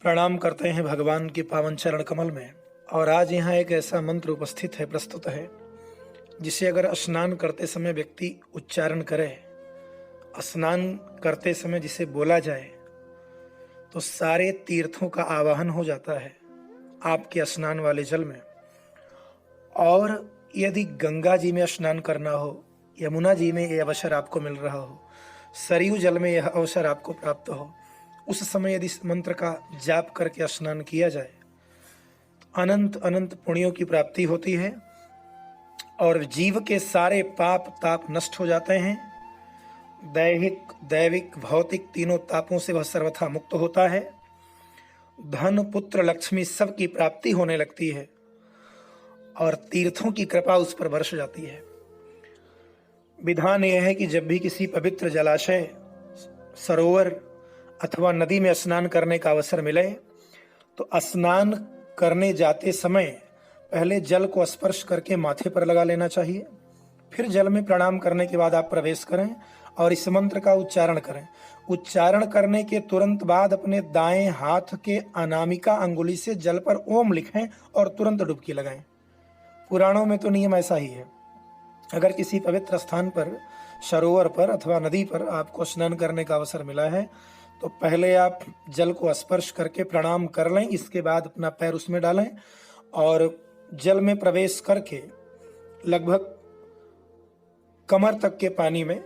प्रणाम करते हैं भगवान के पावन चरण कमल में। और आज यहाँ एक ऐसा मंत्र उपस्थित है, प्रस्तुत है, जिसे अगर स्नान करते समय व्यक्ति उच्चारण करे, स्नान करते समय जिसे बोला जाए तो सारे तीर्थों का आवाहन हो जाता है आपके स्नान वाले जल में। और यदि गंगा जी में स्नान करना हो, यमुना जी में यह अवसर आपको मिल रहा हो, सरयू जल में यह अवसर आपको प्राप्त हो, उस समय यदि इस मंत्र का जाप करके स्नान किया जाए तो अनंत अनंत पुण्यों की प्राप्ति होती है और जीव के सारे पाप ताप नष्ट हो जाते हैं। दैहिक दैविक भौतिक तीनों तापों से वह सर्वथा मुक्त होता है। धन पुत्र लक्ष्मी सब की प्राप्ति होने लगती है और तीर्थों की कृपा उस पर बरस जाती है। विधान यह है कि जब भी किसी पवित्र जलाशय, सरोवर अथवा नदी में स्नान करने का अवसर मिले तो स्नान करने जाते समय पहले जल को स्पर्श करके माथे पर लगा लेना चाहिए। फिर जल में प्रणाम करने के बाद आप प्रवेश करें और इस मंत्र का उच्चारण करें। उच्चारण करने के तुरंत बाद अपने दाएं हाथ के अनामिका अंगुली से जल पर ओम लिखें और तुरंत डुबकी लगाएं। पुराणों में तो नियम ऐसा ही है। अगर किसी पवित्र स्थान पर, सरोवर पर अथवा नदी पर आपको स्नान करने का अवसर मिला है तो पहले आप जल को स्पर्श करके प्रणाम कर लें। इसके बाद अपना पैर उसमें डालें और जल में प्रवेश करके लगभग कमर तक के पानी में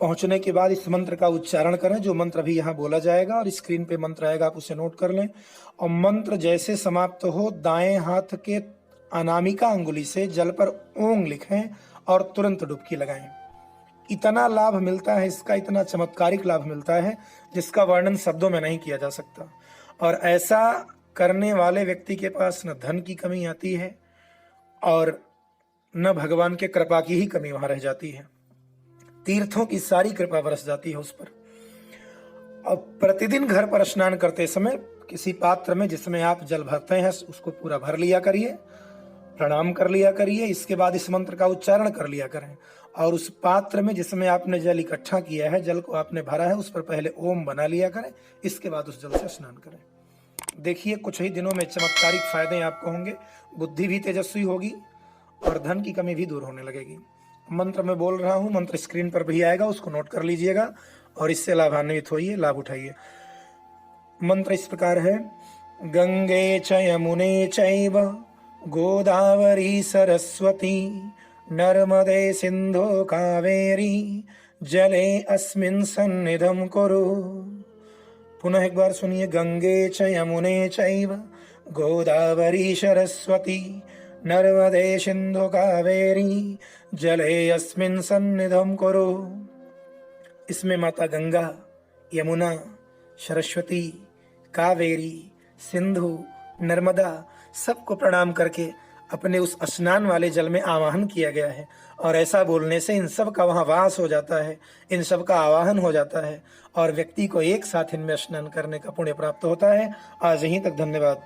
पहुंचने के बाद इस मंत्र का उच्चारण करें, जो मंत्र अभी यहाँ बोला जाएगा और स्क्रीन पे मंत्र आएगा, आप उसे नोट कर लें। और मंत्र जैसे समाप्त हो, दाएं हाथ के अनामिका अंगुली से जल पर ओम लिखें और तुरंत डुबकी लगाएं। इतना लाभ मिलता है इसका, इतना चमत्कारिक लाभ मिलता है जिसका वर्णन शब्दों में नहीं किया जा सकता। और ऐसा करने वाले व्यक्ति के पास न धन की कमी आती है और न भगवान के कृपा की ही कमी वहां रह जाती है। तीर्थों की सारी कृपा बरस जाती है उस पर। और प्रतिदिन घर पर स्नान करते समय किसी पात्र में जिसमें आप जल भरते हैं उसको पूरा भर लिया करिए, प्रणाम कर लिया करिए। इसके बाद इस मंत्र का उच्चारण कर लिया करें और उस पात्र में जिसमें आपने जल इकट्ठा किया है, जल को आपने भरा है, उस पर पहले ओम बना लिया करें। इसके बाद उस जल से स्नान करें। देखिए कुछ ही दिनों में चमत्कारिक फायदे आपको होंगे। बुद्धि भी तेजस्वी होगी और धन की कमी भी दूर होने लगेगी। मंत्र में बोल रहा हूं, मंत्र स्क्रीन पर भी आएगा, उसको नोट कर लीजिएगा और इससे लाभान्वित होइए, लाभ उठाइए। मंत्र इस प्रकार है: गंगे च यमुने चैव गोदावरी सरस्वती नर्मदे सिंधु कावेरी जले अस्मिन् सन्निधं कुरु। पुनः एक बार सुनिए। गंगे च यमुने चैव गोदावरी सरस्वती नर्मदे सिंधु कावेरी जले अस्मिन् सन्निधं कुरु। इसमें माता गंगा, यमुना, सरस्वती, कावेरी, सिंधु, नर्मदा सबको प्रणाम करके अपने उस स्नान वाले जल में आवाहन किया गया है। और ऐसा बोलने से इन सब का वहाँ वास हो जाता है, इन सब का आवाहन हो जाता है और व्यक्ति को एक साथ इनमें स्नान करने का पुण्य प्राप्त होता है। आज यहीं तक, धन्यवाद।